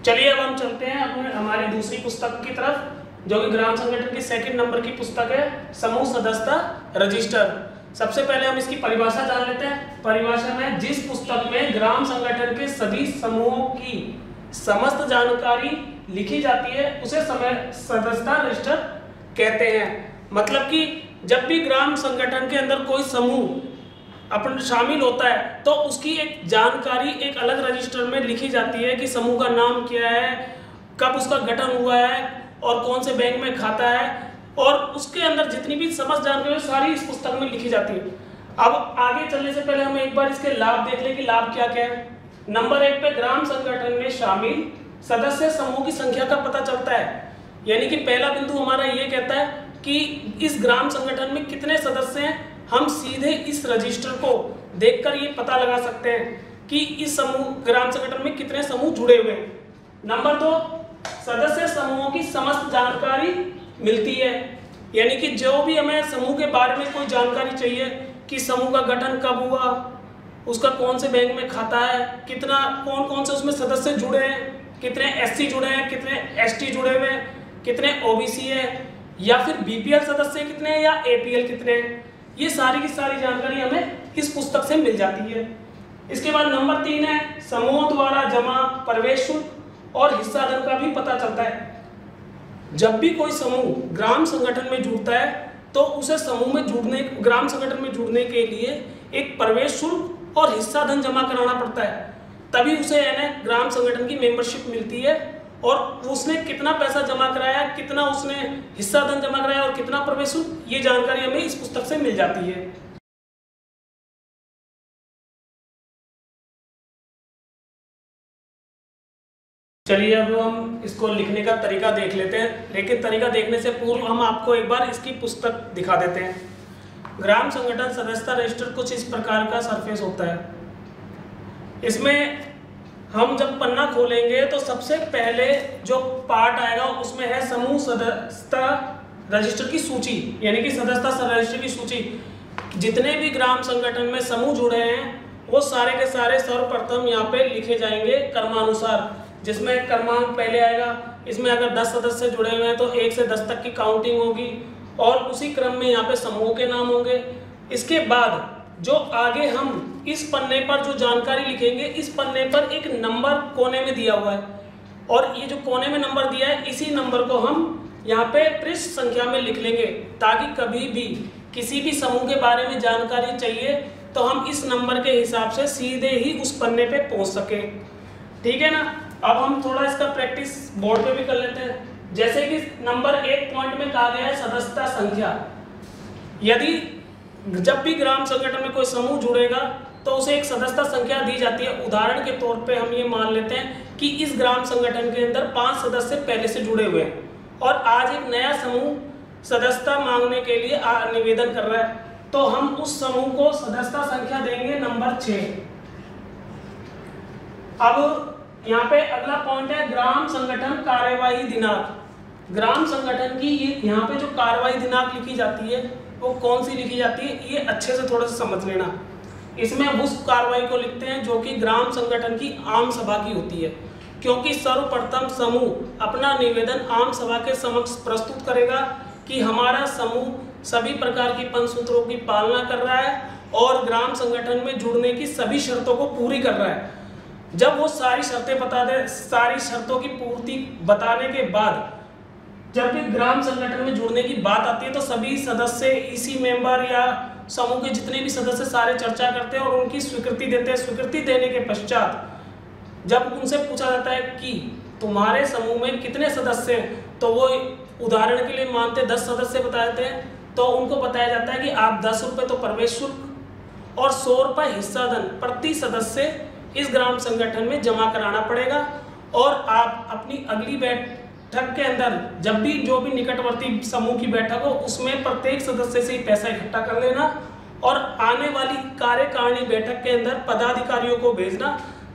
चलिए अब हम चलते हैं अपने हमारी दूसरी पुस्तक की तरफ, जो कि ग्राम संगठन की सेकंड नंबर की पुस्तक है, समूह सदस्यता रजिस्टर। सबसे पहले हम इसकी परिभाषा जान लेते हैं। परिभाषा में जिस पुस्तक में ग्राम संगठन के सभी समूहों की समस्त जानकारी लिखी जाती है उसे सदस्यता रजिस्टर कहते हैं। मतलब कि जब भी ग्राम संगठन के अंदर कोई समूह अपन शामिल होता है तो उसकी एक जानकारी एक अलग रजिस्टर में लिखी जाती है कि समूह का नाम क्या है, कब उसका गठन हुआ है और कौन से बैंक में खाता है, और उसके अंदर जितनी भी समस्त जानकारी सारी इस पुस्तक में लिखी जाती है। अब आगे चलने से पहले हम एक बार इसके लाभ देख लें कि लाभ क्या क्या है। नंबर 1 पे ग्राम संगठन में शामिल सदस्य समूह की संख्या का पता चलता है। यानी कि पहला बिंदु हमारा ये कहता है कि इस ग्राम संगठन में कितने सदस्य हैं। हम सीधे इस रजिस्टर को देखकर ये पता लगा सकते हैं कि इस समूह ग्राम संगठन में कितने समूह जुड़े हुए हैं। नंबर 2, सदस्य समूहों की समस्त जानकारी मिलती है। यानी कि जो भी हमें समूह के बारे में कोई जानकारी चाहिए कि समूह का गठन कब हुआ, उसका कौन से बैंक में खाता है, कितना कौन कौन से उसमें सदस्य जुड़े हैं, कितने एससी जुड़े हैं, कितने एसटी जुड़े हुए हैं, कितने ओबीसी है, या फिर बीपीएल सदस्य कितने हैं या एपीएल कितने हैं, ये सारी की सारी जानकारी हमें इस पुस्तक से मिल जाती है। इसके बाद नंबर 3 है समूह द्वारा जमा प्रवेश शुल्क और हिस्सा धन का भी पता चलता है। जब भी कोई समूह ग्राम संगठन में जुड़ता है तो उसे समूह में जुड़ने ग्राम संगठन में जुड़ने के लिए एक प्रवेश शुल्क और हिस्सा धन जमा कराना पड़ता है, तभी उसे ग्राम संगठन की मेंबरशिप मिलती है। और उसने कितना पैसा जमा कराया, कितना उसने हिस्सा धन जमा कराया और कितना प्रवेश शुल्क, ये जानकारी हमें इस पुस्तक से मिल जाती है। चलिए अब हम इसको लिखने का तरीका देख लेते हैं, लेकिन तरीका देखने से पूर्व हम आपको एक बार इसकी पुस्तक दिखा देते हैं। ग्राम संगठन सदस्यता रजिस्टर कुछ इस प्रकार का सरफेस होता है। इसमें हम जब पन्ना खोलेंगे तो सबसे पहले जो पार्ट आएगा उसमें है समूह सदस्यता रजिस्टर की सूची, यानी कि सदस्यता रजिस्टर की सूची। जितने भी ग्राम संगठन में समूह जुड़े हैं वो सारे के सारे सर्वप्रथम यहाँ पे लिखे जाएंगे क्रमानुसार, जिसमें क्रमांक पहले आएगा। इसमें अगर 10 सदस्य जुड़े हुए हैं तो 1 से 10 तक की काउंटिंग होगी और उसी क्रम में यहाँ पे समूह के नाम होंगे। इसके बाद जो आगे हम इस पन्ने पर जो जानकारी लिखेंगे, इस पन्ने पर एक नंबर कोने में दिया हुआ है और ये जो कोने में नंबर दिया है इसी नंबर को हम यहाँ पे पृष्ठ संख्या में लिख लेंगे, ताकि कभी भी किसी भी समूह के बारे में जानकारी चाहिए तो हम इस नंबर के हिसाब से सीधे ही उस पन्ने पे पहुँच सके। ठीक है ना। अब हम थोड़ा इसका प्रैक्टिस बोर्ड पे भी कर लेते हैं। जैसे कि नंबर 1 पॉइंट में कहा गया है सदस्यता संख्या। यदि जब भी ग्राम संगठन में कोई समूह जुड़ेगा तो उसे एक सदस्यता संख्या दी जाती है। उदाहरण के तौर पे हम ये मान लेते हैं कि इस ग्राम संगठन के अंदर 5 सदस्य पहले से जुड़े हुए हैं और आज एक नया समूह सदस्यता मांगने के लिए निवेदन कर रहा है, तो हम उस समूह को सदस्यता संख्या देंगे नंबर 6। अब यहाँ पे अगला पॉइंट है ग्राम संगठन कार्यवाही दिनांक। ग्राम संगठन की ये यहाँ पे जो कार्यवाही दिनांक लिखी जाती है वो कौन सी लिखी जाती है, ये अच्छे से थोड़ा सा समझ लेना। इसमें हम उस कार्रवाई को लिखते हैं जो कि ग्राम संगठन की आम सभा की होती है, क्योंकि सर्वप्रथम समूह अपना निवेदन आम सभा के समक्ष प्रस्तुत करेगा कि हमारा समूह सभी प्रकार की पंचसूत्रों की पालना कर रहा है और ग्राम संगठन में जुड़ने की सभी शर्तों को पूरी कर रहा है। जब वो सारी शर्तें बता दे, सारी शर्तों की पूर्ति बताने के बाद जब भी ग्राम संगठन में जुड़ने की बात आती है तो सभी सदस्य, इसी मेंबर या समूह के जितने भी सदस्य सारे चर्चा करते हैं और उनकी स्वीकृति देते हैं। स्वीकृति देने के पश्चात जब उनसे पूछा जाता है कि तुम्हारे समूह में कितने सदस्य हैं, तो वो उदाहरण के लिए मानते 10 सदस्य बताते हैं, तो उनको बताया जाता है कि आप 10 रुपये तो प्रवेश शुल्क और 100 रुपये हिस्सा धन प्रति सदस्य इस ग्राम संगठन में जमा कराना पड़ेगा। और आप अपनी अगली बैठक के अंदर जब भी जो भी निकटवर्ती समूह की बैठक हो उसमें प्रत्येक सदस्य से ही पैसा इकट्ठा कर लेना और आने वाली कार्यकारिणी बैठक के अंदर पदाधिकारियों को भेजना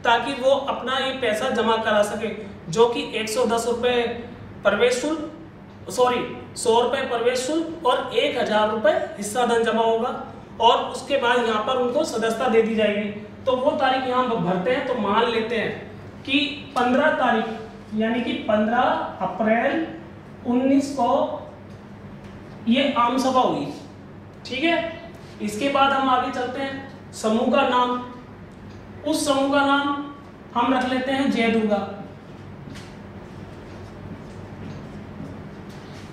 ताकि वो अपना ये पैसा जमा करा सके, जो कि 110 रुपये प्रवेश शुल्क 100 रुपये प्रवेश शुल्क और 1000 रुपये हिस्सा धन जमा होगा और उसके बाद यहाँ पर उनको सदस्यता दे दी जाएगी। तो वो तारीख यहाँ भरते हैं, तो मान लेते हैं कि 15 तारीख यानी कि 15 अप्रैल 19 को ये आम सभा हुई। ठीक है, इसके बाद हम आगे चलते हैं। समूह का नाम, उस समूह का नाम हम रख लेते हैं जय दुर्गा।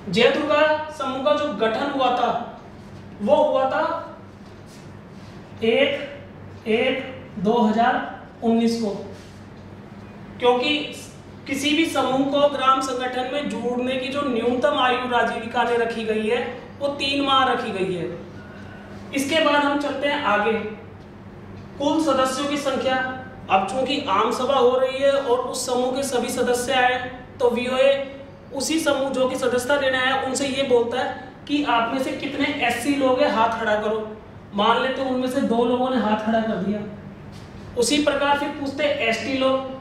जय दुर्गा समूह का जो गठन हुआ था वो हुआ था 1/1/2019 को, क्योंकि किसी भी समूह को ग्राम संगठन में जोड़ने की जो न्यूनतम आयु आजीविका ने रखी गई है वो 3 माह रखी गई है। इसके बाद हम चलते हैं आगे, कुल सदस्यों की संख्या। अब चूंकि आम सभा हो रही है और उस समूह के सभी सदस्य आए, तो वीओए उसी समूह जो कि सदस्यता लेने आया उनसे ये बोलता है कि आप में से कितने एससी लोग हैं, हाथ खड़ा करो। मान लेते उनमें से 2 लोगों ने हाथ खड़ा कर दिया। उसी प्रकार फिर पूछते हैं एसटी लोग।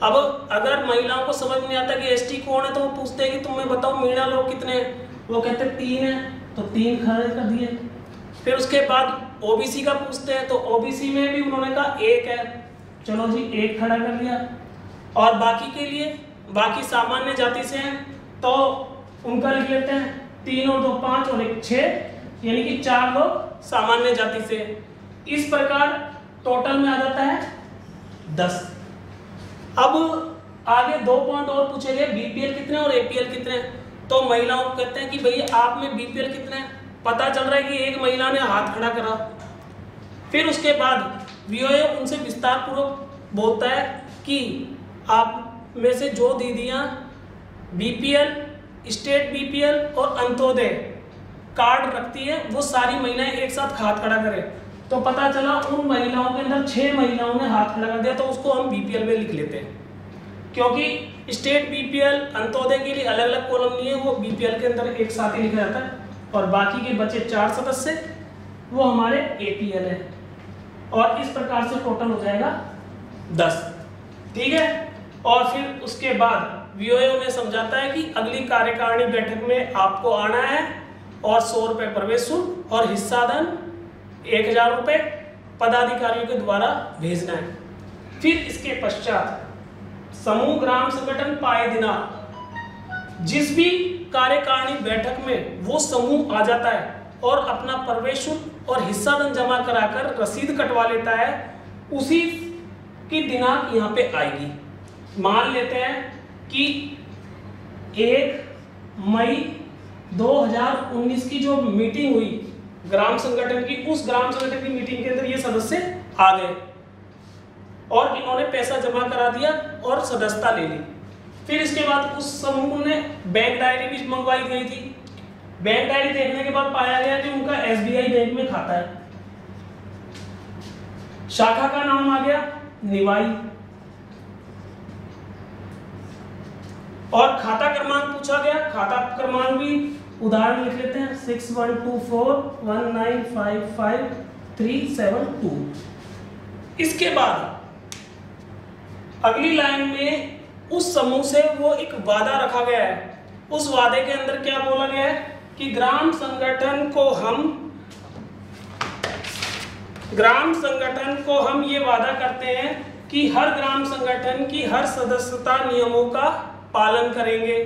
अब अगर महिलाओं को समझ नहीं आता कि एसटी कौन है, तो वो पूछते हैं कि तुम्हें बताओ मीणा लोग कितने हैं, वो कहते हैं 3 हैं, तो 3 खड़े कर दिए। फिर उसके बाद ओबीसी का पूछते हैं, तो ओबीसी में भी उन्होंने कहा 1 है, चलो जी 1 खड़ा कर दिया। और बाकी के लिए, बाकी सामान्य जाति से हैं तो उनका लिख लेते हैं 3 और 2 5 और 1 6, यानी कि 4 लोग सामान्य जाति से। इस प्रकार टोटल में आ जाता है 10। अब आगे 2 पॉइंट और पूछे गए, बीपीएल कितने और एपीएल कितने। तो महिलाओं को कहते हैं कि भैया आप में बीपीएल कितने हैं, पता चल रहा है कि एक महिला ने हाथ खड़ा करा। फिर उसके बाद वीओए उनसे विस्तार पूर्वक बोलता है कि आप में से जो दीदियां बीपीएल, स्टेट बीपीएल और अंत्योदय कार्ड रखती है वो सारी महिलाएं एक साथ हाथ खड़ा करें। तो पता चला उन महिलाओं के अंदर 6 महिलाओं ने हाथ खड़ा कर दिया, तो उसको हम बीपीएल में लिख लेते हैं, क्योंकि स्टेट बीपीएल अंत्योदय के लिए अलग अलग कॉलम नहीं है, वो बीपीएल के अंदर एक साथ ही लिखा जाता है। और बाकी के बचे 4 सदस्य वो हमारे एपीएल है। और इस प्रकार से टोटल हो जाएगा 10। ठीक है, और फिर उसके बाद वीओए उन्हें समझाता है कि अगली कार्यकारिणी बैठक में आपको आना है और 100 रुपये प्रवेश शुल्क और हिस्सा धन 1000 रुपये पदाधिकारियों के द्वारा भेजना है। फिर इसके पश्चात समूह ग्राम संगठन पाए दिना, जिस भी कार्यकारिणी बैठक में वो समूह आ जाता है और अपना प्रवेश शुल्क और हिस्सा धन जमा कराकर रसीद कटवा लेता है, उसी की दिनांक यहाँ पे आएगी। मान लेते हैं कि 1 मई 2019 की जो मीटिंग हुई ग्राम संगठन की, उस ग्राम संगठन की मीटिंग के अंदर ये सदस्य आ गए और इन्होंने पैसा जमा करा दिया और सदस्यता ले ली। फिर इसके बाद उस समूह ने बैंक डायरी भी मंगवाई गई थी। बैंक डायरी देखने के बाद पाया गया कि उनका एसबीआई बैंक में खाता है। शाखा का नाम आ गया निवाई, और खाता क्रमांक पूछा गया। खाता क्रमांक भी उदाहरण लिख लेते हैं 612419555372। इसके बाद अगली लाइन में उस समूह से वो एक वादा रखा गया है। उस वादे के अंदर क्या बोला गया है कि ग्राम संगठन को हम ये वादा करते हैं कि हर ग्राम संगठन की हर सदस्यता नियमों का पालन करेंगे,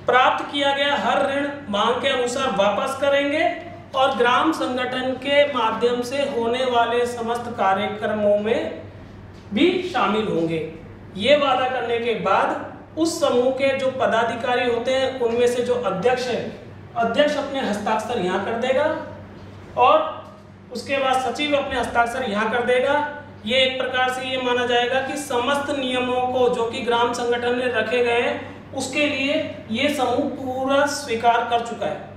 प्राप्त किया गया हर ऋण मांग के अनुसार वापस करेंगे और ग्राम संगठन के माध्यम से होने वाले समस्त कार्यक्रमों में भी शामिल होंगे। ये वादा करने के बाद उस समूह के जो पदाधिकारी होते हैं उनमें से जो अध्यक्ष है, अध्यक्ष अपने हस्ताक्षर यहाँ कर देगा और उसके बाद सचिव अपने हस्ताक्षर यहाँ कर देगा। ये एक प्रकार से ये माना जाएगा कि समस्त नियमों को जो कि ग्राम संगठन ने रखे गए हैं उसके लिए ये समूह पूरा स्वीकार कर चुका है।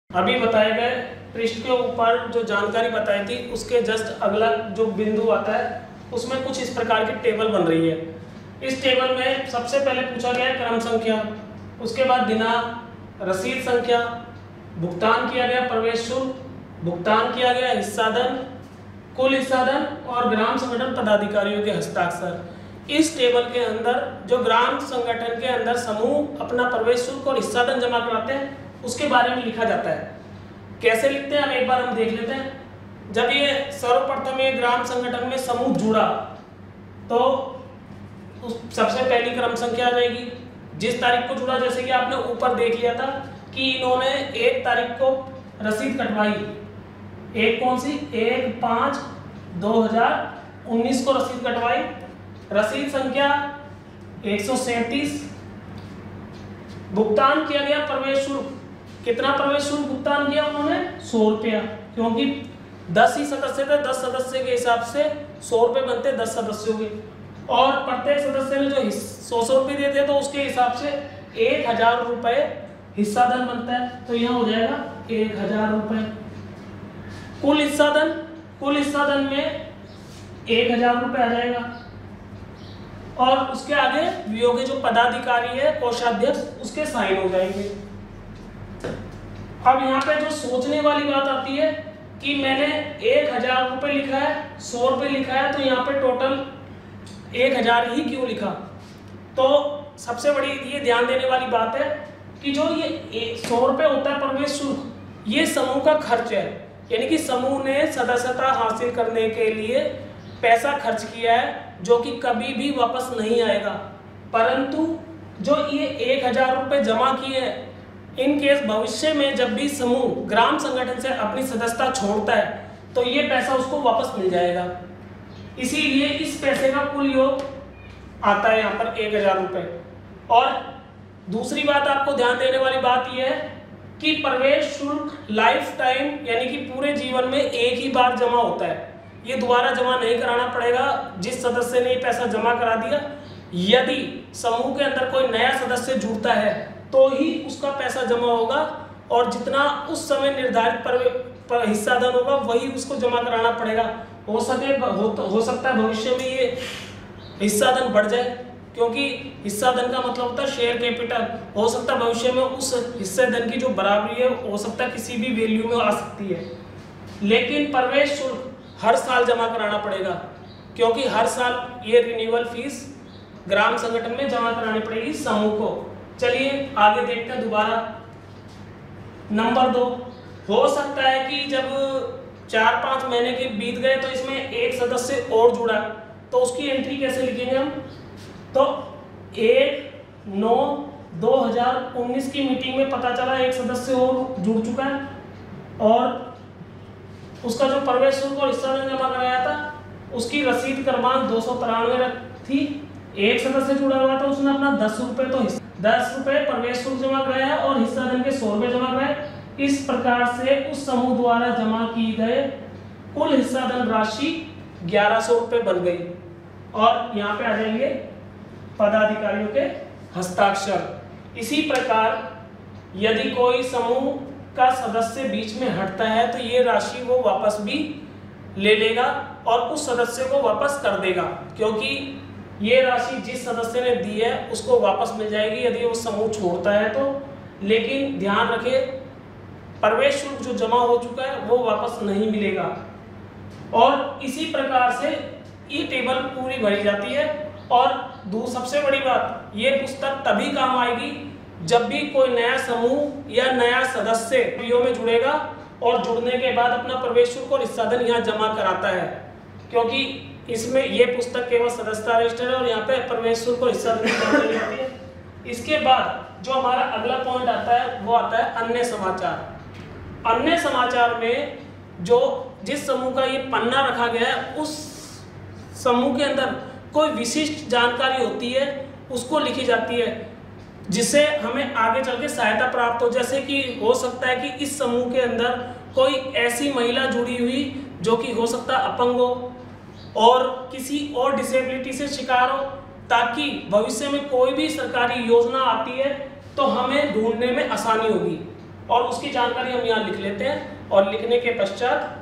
अभी बताए गए पृष्ठ के ऊपर जो जानकारी बताई थी उसके जस्ट अगला जो बिंदु आता है उसमें कुछ इस प्रकार की टेबल बन रही है। इस टेबल में सबसे पहले पूछा गया क्रम संख्या, उसके बाद दिनांक, रसीद संख्या, भुगतान किया गया प्रवेश शुल्क, भुगतान किया गया हिस्सा धन, कुल हिस्सा धन और ग्राम संगठन पदाधिकारियों के हस्ताक्षर। इस टेबल के अंदर जो ग्राम संगठन के अंदर समूह अपना प्रवेश शुल्क और हिस्सा धन जमा कराते हैं उसके बारे में लिखा जाता है। कैसे लिखते हैं हम एक बार हम देख लेते हैं। जब ये सर्वप्रथम ये ग्राम संगठन में समूह जुड़ा तो सबसे पहली क्रम संख्या आ जाएगी जिस तारीख को जुड़ा। जैसे कि आपने ऊपर देख लिया था कि इन्होंने 1 तारीख को रसीद कटवाई, एक कौन सी, 1/5/2019 को रसीद कटवाई। रसीद संख्या 137। भुगतान किया गया प्रवेश शुल्क, कितना प्रवेश शुल्क भुगतान किया उन्होंने, 100 रुपया, क्योंकि 10 ही सदस्य थे, 10 सदस्य के हिसाब से 100 रुपये बनते 10 सदस्यों के, और प्रत्येक सदस्य ने जो 100 रुपये देते तो उसके हिसाब से 1000 रुपये हिस्सा धन बनता है। तो यहाँ हो जाएगा 1000 रुपये कुल हिस्सा धन में 1000 रुपये आ जाएगा। और उसके आगे वियोगी जो पदाधिकारी है कोषाध्यक्ष उसके साइन हो जाएंगे। अब यहाँ पे जो सोचने वाली बात आती है कि मैंने 1000 रुपये लिखा है, 100 रुपये लिखा है, तो यहाँ पे टोटल 1000 ही क्यों लिखा। तो सबसे बड़ी ये ध्यान देने वाली बात है कि जो ये 100 रुपये होता है प्रवेश शुल्क, ये समूह का खर्च है, यानी कि समूह ने सदस्यता हासिल करने के लिए पैसा खर्च किया है जो कि कभी भी वापस नहीं आएगा। परंतु जो ये 1000 रुपये जमा किए हैं, इन केस भविष्य में जब भी समूह ग्राम संगठन से अपनी सदस्यता छोड़ता है तो ये पैसा उसको वापस मिल जाएगा। इसीलिए इस पैसे का कुल योग आता है यहाँ पर 1000 रुपये। और दूसरी बात आपको ध्यान देने वाली बात यह है कि प्रवेश शुल्क लाइफ टाइम यानी कि पूरे जीवन में एक ही बार जमा होता है, ये दोबारा जमा नहीं कराना पड़ेगा। जिस सदस्य ने ये पैसा जमा करा दिया, यदि समूह के अंदर कोई नया सदस्य जुड़ता है तो ही उसका पैसा जमा होगा, और जितना उस समय निर्धारित हिस्सा धन होगा वही उसको जमा कराना पड़ेगा। हो सकता है भविष्य में ये हिस्सा धन बढ़ जाए, क्योंकि हिस्सा धन का मतलब होता है शेयर कैपिटल। हो सकता है भविष्य में उस हिस्से धन की जो बराबरी है हो सकता है किसी भी वैल्यू में आ सकती है। लेकिन प्रवेश शुल्क हर साल जमा कराना पड़ेगा, क्योंकि हर साल ये रिन्यूअल फीस ग्राम संगठन में जमा करानी पड़ेगी समूह को। चलिए आगे देखते हैं दोबारा। नंबर 2, हो सकता है कि जब 4-5 महीने के बीत गए तो इसमें एक सदस्य और जुड़ा, तो उसकी एंट्री कैसे लिखेंगे हम। तो 1/9/2019 की मीटिंग में पता चला एक सदस्य और जुड़ चुका है, और उसका जो प्रवेश शुल्क और हिस्सा धन जमा कराया था उसकी रसीद क्रमांक 293 थी। एक सदस्य जुड़ा हुआ था, उसने अपना 10 रुपये तो 10 रुपये प्रवेश शुल्क जमा कराया और हिस्सा धन के 100 रुपये जमा कराए। इस प्रकार से उस समूह द्वारा जमा की गए कुल हिस्सा धन राशि 1100 रुपये बन गई। और यहाँ पे आ जाएंगे पदाधिकारियों के हस्ताक्षर। इसी प्रकार यदि कोई समूह का सदस्य बीच में हटता है तो ये राशि वो वापस भी ले लेगा और उस सदस्य को वापस कर देगा, क्योंकि ये राशि जिस सदस्य ने दी है उसको वापस मिल जाएगी यदि वो समूह छोड़ता है तो। लेकिन ध्यान रखें, प्रवेश शुल्क जो जमा हो चुका है वो वापस नहीं मिलेगा। और इसी प्रकार से ये टेबल पूरी भरी जाती है। और सबसे बड़ी बात, ये पुस्तक तभी काम आएगी जब भी कोई नया समूह या नया सदस्य में जुड़ेगा और जुड़ने के बाद अपना प्रवेश शुल्क और हिस्सा धन यहाँ जमा कराता है, क्योंकि इसमें ये पुस्तक केवल सदस्यता रजिस्टर है और यहाँ पे प्रवेश शुल्क और हिस्सा धन जमा कराई जाती है। इसके बाद जो हमारा अगला पॉइंट आता है वो आता है अन्य समाचार। अन्य समाचार में जो जिस समूह का ये पन्ना रखा गया है उस समूह के अंदर कोई विशिष्ट जानकारी होती है, उसको लिखी जाती है, जिससे हमें आगे चल के सहायता प्राप्त हो। जैसे कि हो सकता है कि इस समूह के अंदर कोई ऐसी महिला जुड़ी हुई जो कि हो सकता है अपंग हो और किसी और डिसेबिलिटी से शिकार हो, ताकि भविष्य में कोई भी सरकारी योजना आती है तो हमें ढूंढने में आसानी होगी। और उसकी जानकारी हम यहाँ लिख लेते हैं। और लिखने के पश्चात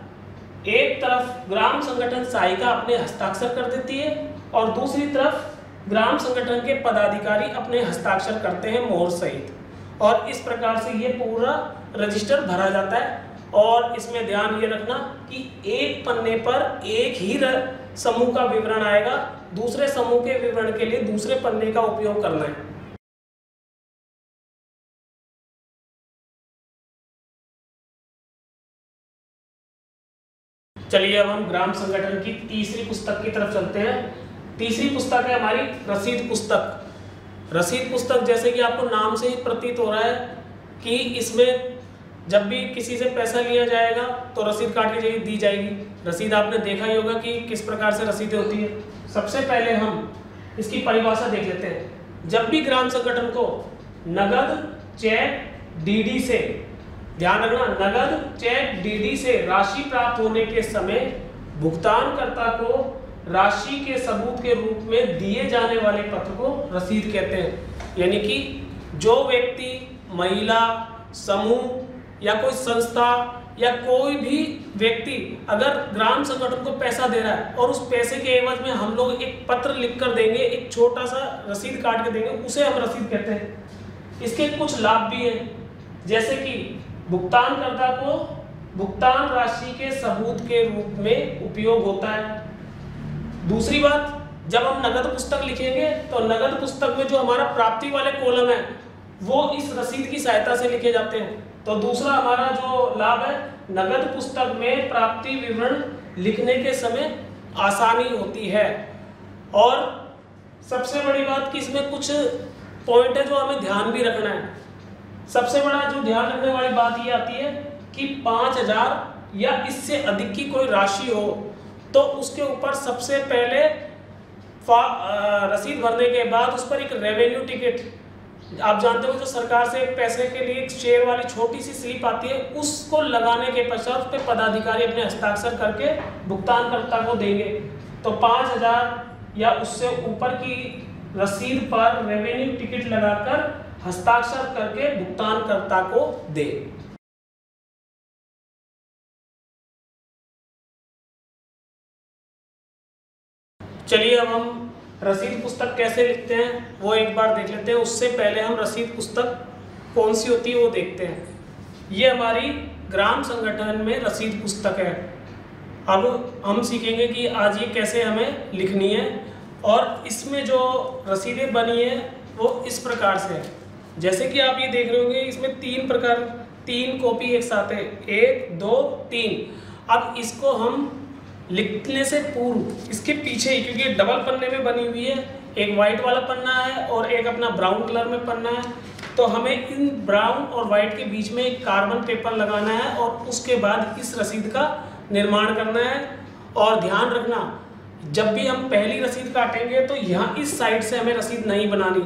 एक तरफ ग्राम संगठन सहायिका अपने हस्ताक्षर कर देती है और दूसरी तरफ ग्राम संगठन के पदाधिकारी अपने हस्ताक्षर करते हैं मोहर सहित। और इस प्रकार से ये पूरा रजिस्टर भरा जाता है। और इसमें ध्यान ये रखना कि एक पन्ने पर एक ही समूह का विवरण आएगा, दूसरे समूह के विवरण के लिए दूसरे पन्ने का उपयोग करना है। चलिए अब हम ग्राम संगठन की तीसरी पुस्तक की तरफ चलते हैं। तीसरी पुस्तक है हमारी रसीद पुस्तक। रसीद पुस्तक जैसे कि आपको नाम से ही प्रतीत हो रहा है कि इसमें जब भी किसी से पैसा लिया जाएगा तो रसीद काट के दी जाएगी। रसीद आपने देखा ही होगा कि किस प्रकार से रसीदें होती है। सबसे पहले हम इसकी परिभाषा देख लेते हैं। जब भी ग्राम संगठन को नगद, चेक, डीडी से, ध्यान रखना, नगद, चेक, डीडी से राशि प्राप्त होने के समय भुगतानकर्ता को राशि के सबूत के रूप में दिए जाने वाले पत्र को रसीद कहते हैं। यानी कि जो व्यक्ति, महिला, समूह या कोई संस्था या कोई भी व्यक्ति अगर ग्राम संगठन को पैसा दे रहा है और उस पैसे के एवज में हम लोग एक पत्र लिख कर देंगे, एक छोटा सा रसीद काट के देंगे, उसे हम रसीद कहते हैं। इसके कुछ लाभ भी हैं, जैसे कि भुगतानकर्ता को भुगतान राशि के सबूत के रूप में उपयोग होता है। दूसरी बात, जब हम नगद पुस्तक लिखेंगे तो नगद पुस्तक में जो हमारा प्राप्ति वाले कॉलम है वो इस रसीद की सहायता से लिखे जाते हैं। तो दूसरा हमारा जो लाभ है, नगद पुस्तक में प्राप्ति विवरण लिखने के समय आसानी होती है। और सबसे बड़ी बात कि इसमें कुछ पॉइंट है जो हमें ध्यान भी रखना है। सबसे बड़ा जो ध्यान रखने वाली बात ये आती है कि 5,000 या इससे अधिक की कोई राशि हो तो उसके ऊपर सबसे पहले रसीद भरने के बाद उस पर एक रेवेन्यू टिकट, आप जानते हो जो सरकार से पैसे के लिए एक शेयर वाली छोटी सी स्लिप आती है, उसको लगाने के पश्चात उस पर पदाधिकारी अपने हस्ताक्षर करके भुगतानकर्ता को देंगे। तो 5,000 या उससे ऊपर की रसीद पर रेवेन्यू टिकट लगाकर हस्ताक्षर करके भुगतानकर्ता को दे। चलिए अब हम रसीद पुस्तक कैसे लिखते हैं वो एक बार देख लेते हैं। उससे पहले हम रसीद पुस्तक कौन सी होती है वो देखते हैं। ये हमारी ग्राम संगठन में रसीद पुस्तक है। अब हम सीखेंगे कि आज ये कैसे हमें लिखनी है। और इसमें जो रसीदें बनी है वो इस प्रकार से है, जैसे कि आप ये देख रहे होंगे, इसमें तीन कॉपी एक साथ है, 1, 2, 3। अब इसको हम लिखने से पूर्व इसके पीछे ही, क्योंकि डबल पन्ने में बनी हुई है, एक वाइट वाला पन्ना है और एक अपना ब्राउन कलर में पन्ना है, तो हमें इन ब्राउन और वाइट के बीच में एक कार्बन पेपर लगाना है और उसके बाद इस रसीद का निर्माण करना है। और ध्यान रखना, जब भी हम पहली रसीद काटेंगे तो यहाँ इस साइड से हमें रसीद नहीं बनानी।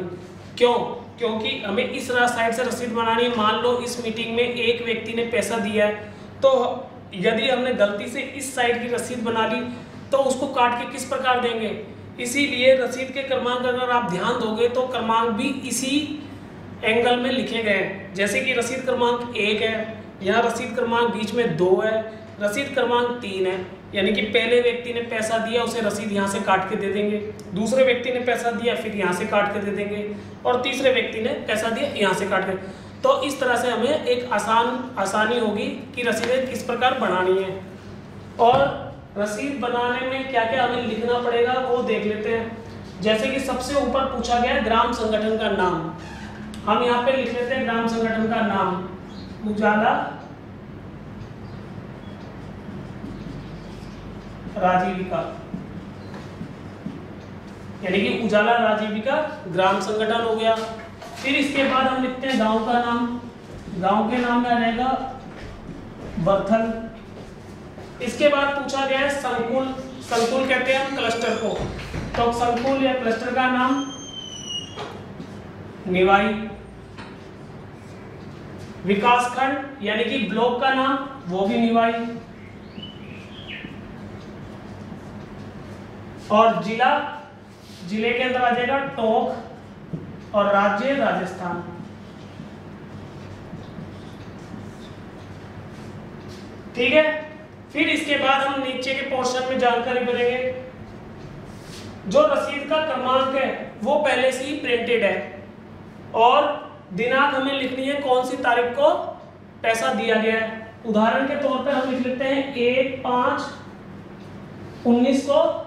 क्यों? क्योंकि हमें इस साइड से रसीद बनानी है। मान लो इस मीटिंग में एक व्यक्ति ने पैसा दिया है, तो यदि हमने गलती से इस साइड की रसीद बना ली तो उसको काट के किस प्रकार देंगे। इसीलिए रसीद के क्रमांक अगर आप ध्यान दोगे तो क्रमांक भी इसी एंगल में लिखे गए हैं। जैसे कि रसीद क्रमांक 1 है, यहाँ रसीद क्रमांक बीच में 2 है, रसीद क्रमांक 3 है। यानी कि पहले व्यक्ति ने पैसा दिया, उसे रसीद यहाँ से काट के दे देंगे, दूसरे व्यक्ति ने पैसा दिया फिर यहाँ से काट के दे देंगे, और तीसरे व्यक्ति ने पैसा दिया यहाँ से काट के। तो इस तरह से हमें एक आसानी होगी कि रसीदें किस प्रकार बनानी है। और रसीद बनाने में क्या क्या हमें लिखना पड़ेगा वो देख लेते हैं। जैसे कि सबसे ऊपर पूछा गया है ग्राम संगठन का नाम, हम यहाँ पे लिख लेते हैं ग्राम संगठन का नाम, उजाला राजीविका, यानी कि उजाला राजीविका ग्राम संगठन हो गया। फिर इसके बाद हम लिखते हैं गांव का नाम, गांव के नाम में रहेगा बर्थल। इसके बाद पूछा गया है संकुल, संकुल कहते हैं हम क्लस्टर को, तो संकुल या क्लस्टर का नाम निवाई। विकासखंड यानी कि ब्लॉक का नाम वो भी निवाई। और जिला, जिले के अंदर आ जाएगा टोंक, और राज्य राजस्थान। ठीक है। फिर इसके बाद हम नीचे के पोर्शन में जानकारी भरेंगे। जो रसीद का क्रमांक है वो पहले से ही प्रिंटेड है, और दिनांक हमें लिखनी है कौन सी तारीख को पैसा दिया गया है। उदाहरण के तौर पर हम लिख लेते हैं 1/5/19 को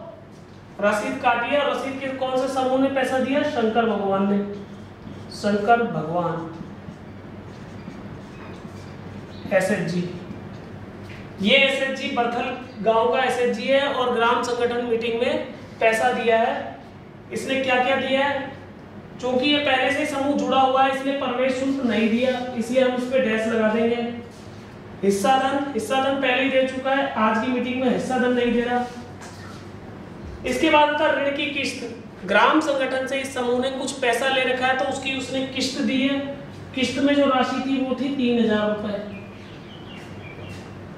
रसीद काटी है, और रसीद के कौन से समूह ने पैसा दिया? शंकर भगवान ने, शंकर भगवान SHG। ये एसएचजी बरथल गांव का एसएचजी है और ग्राम संगठन मीटिंग में पैसा दिया है। इसने क्या क्या दिया है? चूंकि ये पहले से समूह जुड़ा हुआ है इसलिए प्रवेश शुल्क नहीं दिया, इसलिए हम उस पर डैश लगा देंगे। हिस्सा धन पहले ही दे चुका है, आज की मीटिंग में हिस्सा धन नहीं दे रहा। इसके बाद था ऋण की किस्त। ग्राम संगठन से इस समूह ने कुछ पैसा ले रखा है तो उसकी उसने किस्त दी है। किस्त में जो राशि थी वो थी 3000 रुपए।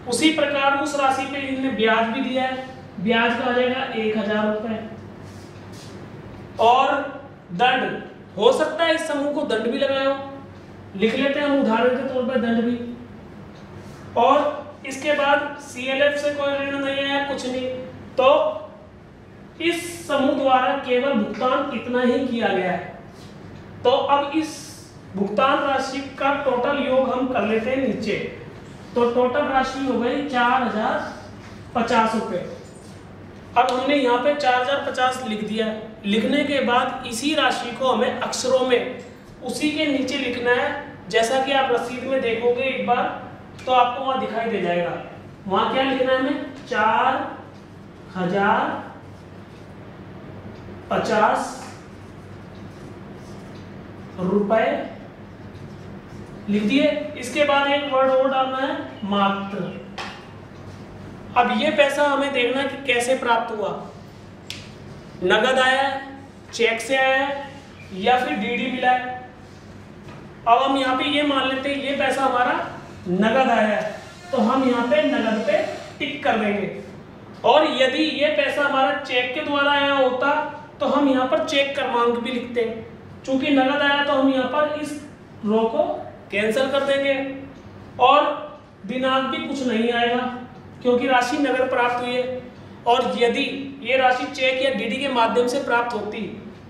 उसी प्रकार उस राशि पे इन्होंने ब्याज भी दिया है, ब्याज का आ जाएगा 1000 रुपए। और दंड, हो सकता है इस समूह को दंड भी लगाया हो, लिख लेते हैं हम उदाहरण के तौर पर दंड भी। और इसके बाद सीएलएफ से कोई ऋण नहीं है, कुछ नहीं, तो इस समूह द्वारा केवल भुगतान इतना ही किया गया है। तो अब इस भुगतान राशि का टोटल योग हम कर लेते हैं नीचे। तो टोटल राशि हो गई 4050 रुपए। अब हमने यहाँ पे 4050 लिख दिया है। लिखने के बाद इसी राशि को हमें अक्षरों में उसी के नीचे लिखना है। जैसा कि आप रसीद में देखोगे एक बार तो आपको वहां दिखाई दे जाएगा। वहां क्या लिखना है हमें? 4050 रुपए लिख दिए। इसके बाद एक वर्ड और डालना है, मात्र। अब ये पैसा हमें देखना है कि कैसे प्राप्त हुआ। नगद आया, चेक से आया या फिर डीडी मिला है। अब हम यहाँ पे ये मान लेते हैं ये पैसा हमारा नगद आया है, तो हम यहाँ पे नगद पे टिक कर देंगे। और यदि ये पैसा हमारा चेक के द्वारा आया होता तो हम यहाँ पर चेक क्रमांक भी लिखते हैं। चूंकि नगद आया तो हम यहाँ पर इस रो को कैंसिल कर देंगे और दिनांक भी कुछ नहीं आएगा क्योंकि राशि नगद प्राप्त हुई है। और यदि ये राशि चेक या डीडी के माध्यम से प्राप्त होती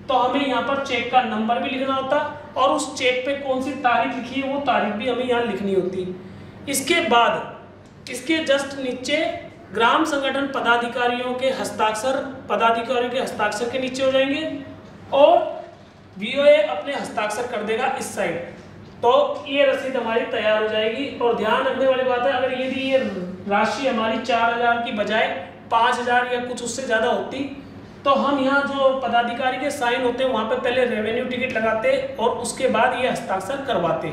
तो हमें यहाँ पर चेक का नंबर भी लिखना होता और उस चेक पे कौन सी तारीख लिखी है वो तारीख भी हमें यहाँ लिखनी होती। इसके बाद इसके जस्ट नीचे ग्राम संगठन पदाधिकारियों के हस्ताक्षर के नीचे हो जाएंगे और वीओए अपने हस्ताक्षर कर देगा इस साइड। तो ये रसीद हमारी तैयार हो जाएगी। और ध्यान रखने वाली बात है, अगर यदि ये राशि हमारी 4000 की बजाय 5000 या कुछ उससे ज्यादा होती तो हम यहाँ जो पदाधिकारी के साइन होते हैं वहां पे पहले रेवेन्यू टिकट लगाते और उसके बाद ये हस्ताक्षर करवाते।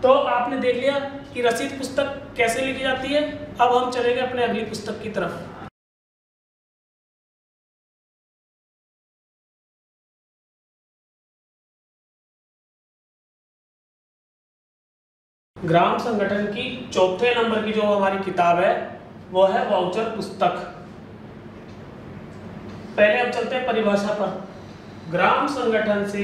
तो आपने देख लिया कि रसीद पुस्तक कैसे लिखी जाती है। अब हम चलेंगे अपने अगली पुस्तक की तरफ। ग्राम संगठन की चौथे नंबर की जो हमारी किताब है वो है वाउचर पुस्तक। पहले हम चलते हैं परिभाषा पर। ग्राम संगठन से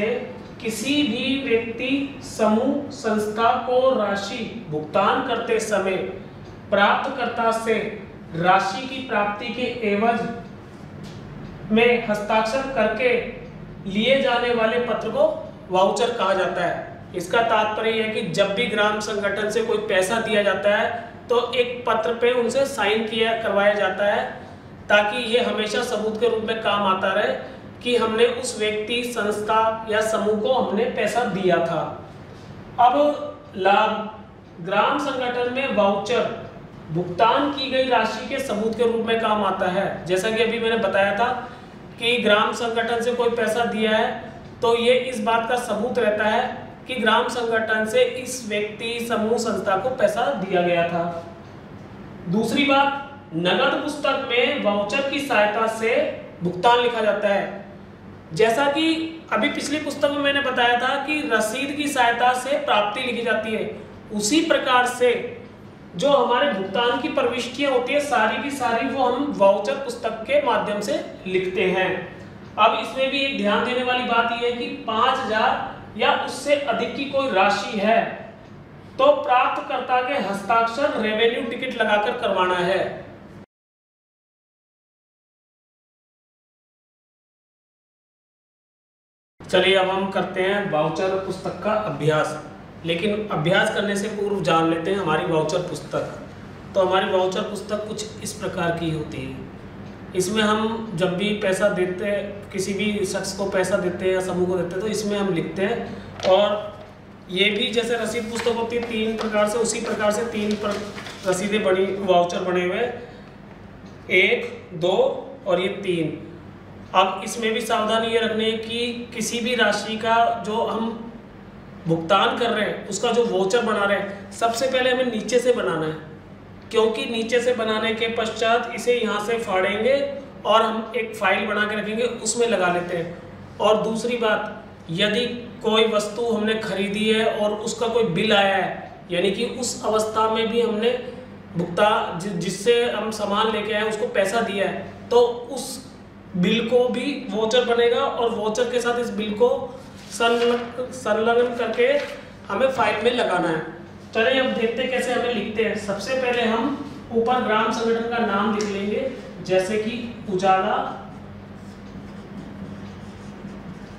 किसी भी व्यक्ति, समूह, संस्था को राशि भुगतान करते समय प्राप्तकर्ता से राशि की प्राप्ति के एवज में हस्ताक्षर करके लिए जाने वाले पत्र को वाउचर कहा जाता है। इसका तात्पर्य है कि जब भी ग्राम संगठन से कोई पैसा दिया जाता है तो एक पत्र पे उनसे साइन करवाया जाता है ताकि ये हमेशा सबूत के रूप में काम आता रहे कि हमने उस व्यक्ति, संस्था या समूह को हमने पैसा दिया था। अब लाभ, ग्राम संगठन में वाउचर भुगतान की गई राशि के सबूत के रूप में काम आता है। जैसा कि अभी मैंने बताया था कि ग्राम संगठन से कोई पैसा दिया है तो ये इस बात का सबूत रहता है कि ग्राम संगठन से इस व्यक्ति, समूह, संस्था को पैसा दिया गया था। दूसरी बात, नगद पुस्तक में वाउचर की सहायता से भुगतान लिखा जाता है। जैसा कि अभी पिछली पुस्तक में मैंने बताया था कि रसीद की सहायता से प्राप्ति लिखी जाती है, उसी प्रकार से जो हमारे भुगतान की प्रविष्टियां होती है सारी की सारी वो हम वाउचर पुस्तक के माध्यम से लिखते हैं। अब इसमें भी एक ध्यान देने वाली बात यह है कि 5000 या उससे अधिक की कोई राशि है तो प्राप्तकर्ता के हस्ताक्षर रेवेन्यू टिकट लगाकर करवाना है। चलिए अब हम करते हैं वाउचर पुस्तक का अभ्यास। लेकिन अभ्यास करने से पूर्व जान लेते हैं हमारी वाउचर पुस्तक। तो हमारी वाउचर पुस्तक कुछ इस प्रकार की होती है। इसमें हम जब भी पैसा देते हैं, किसी भी शख्स को पैसा देते हैं या समूह को देते हैं, तो इसमें हम लिखते हैं और ये भी जैसे रसीद पुस्तक होती है 3 प्रकार से, उसी प्रकार से 3 रसीदें बनी, वाउचर बने हुए, 1, 2 और ये 3। अब इसमें भी सावधानी ये रखनी है कि किसी भी राशि का जो हम भुगतान कर रहे हैं उसका जो वाउचर बना रहे हैं सबसे पहले हमें नीचे से बनाना है, क्योंकि नीचे से बनाने के पश्चात इसे यहाँ से फाड़ेंगे और हम एक फाइल बना के रखेंगे, उसमें लगा लेते हैं। और दूसरी बात, यदि कोई वस्तु हमने खरीदी है और उसका कोई बिल आया है, यानी कि उस अवस्था में भी हमने भुगतान जिससे हम सामान लेके आए उसको पैसा दिया है, तो उस बिल को भी वाउचर बनेगा और वाउचर के साथ इस बिल को संलग्न करके हमें फाइल में लगाना है। चलिए अब देखते हैं कैसे हमें लिखते हैं। सबसे पहले हम ऊपर ग्राम संगठन का नाम लिख लेंगे, जैसे कि उजाला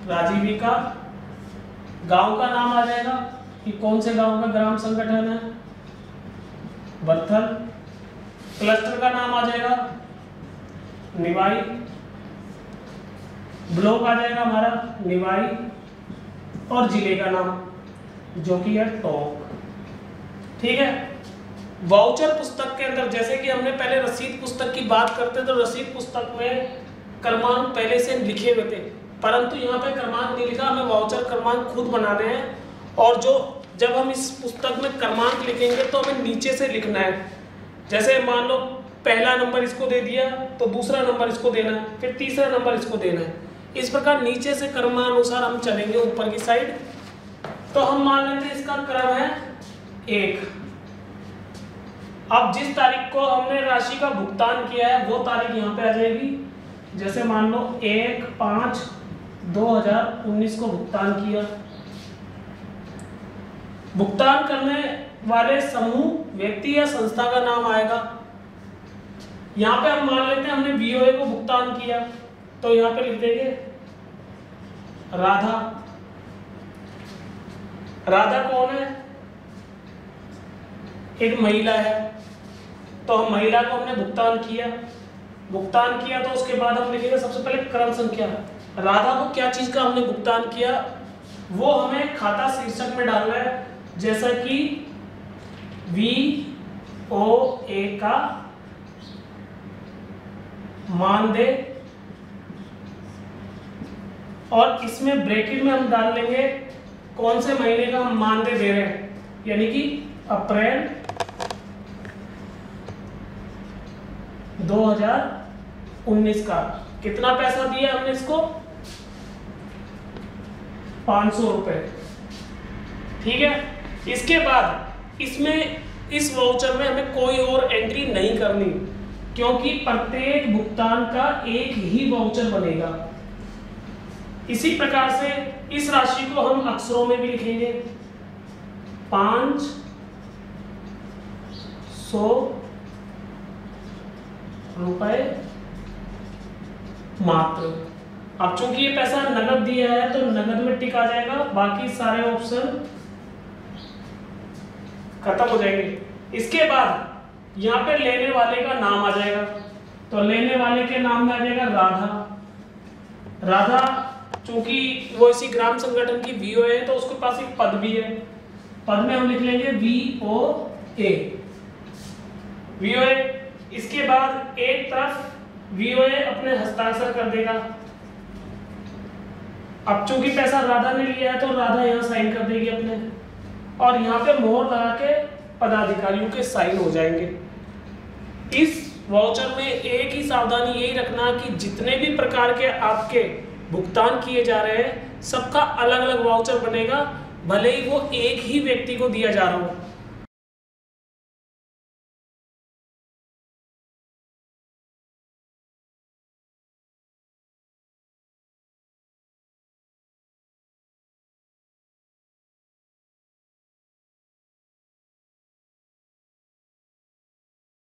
राजीविका। गांव का नाम आ जाएगा कि कौन से गांव का ग्राम संगठन है, बत्थल। क्लस्टर का नाम आ जाएगा निवाई। ब्लॉक आ जाएगा हमारा निवाई और जिले का नाम जो कि है टोंक। ठीक है। वाउचर पुस्तक के अंदर जैसे कि हमने पहले रसीद पुस्तक की बात करते तो रसीद पुस्तक में क्रमांक पहले से लिखे हुए थे, परंतु यहाँ पे क्रमांक नहीं लिखा, हमें वाउचर क्रमांक खुद बनाने हैं। और जब हम इस पुस्तक में क्रमांक लिखेंगे तो हमें नीचे से लिखना है। जैसे मान लो पहला नंबर इसको दे दिया तो दूसरा नंबर इसको देना है, फिर तीसरा नंबर इसको देना है। इस प्रकार नीचे से क्रमानुसार हम चलेंगे ऊपर की साइड। तो हम मान लेते हैं इसका क्रम है 1। अब जिस तारीख को हमने राशि का भुगतान किया है वो तारीख यहाँ पे आ जाएगी। जैसे मान लो 1/5/2019 को भुगतान किया। भुगतान करने वाले समूह, व्यक्ति या संस्था का नाम आएगा। यहाँ पे हम मान लेते हैं हमने वीओए को भुगतान किया, तो यहाँ पे लिख देंगे राधा। राधा कौन है? एक महिला है, तो हम महिला को हमने भुगतान किया तो उसके बाद हम लिखेंगे सबसे पहले क्रम संख्या। राधा को क्या चीज का हमने भुगतान किया वो हमें खाता शीर्षक में डालना है, जैसा कि VOA का मानदेय, और इसमें ब्रैकेट में हम डाल लेंगे कौन से महीने का हम मानदेय दे रहे हैं, यानी कि अप्रैल 2019 का। कितना पैसा दिया हमने इसको? 500 रुपए। ठीक है। इसके बाद इसमें इस वाउचर में हमें कोई और एंट्री नहीं करनी, क्योंकि प्रत्येक भुगतान का एक ही वाउचर बनेगा। इसी प्रकार से इस राशि को हम अक्षरों में भी लिखेंगे 500 रुपए मात्र। अब चूंकि ये पैसा नगद दिया है तो नगद में टिक आ जाएगा, बाकी सारे ऑप्शन खत्म हो जाएंगे। इसके बाद यहाँ पे लेने वाले का नाम आ जाएगा, तो लेने वाले के नाम में आ जाएगा राधा। चूंकि वो इसी ग्राम संगठन की VOA है तो उसके पास एक पद भी है, पद में हम लिख लेंगे VOA। इसके बाद एक तरफ VOA अपने हस्ताक्षर कर देगा। अब चूंकि पैसा राधा ने लिया है तो राधा यहाँ साइन कर देगी अपने, और यहाँ पे मोहर लगा के पदाधिकारियों के साइन हो जाएंगे। इस वाउचर में एक ही सावधानी यही रखना कि जितने भी प्रकार के आपके भुगतान किए जा रहे हैं सबका अलग अलग वाउचर बनेगा, भले ही वो एक ही व्यक्ति को दिया जा रहा हो।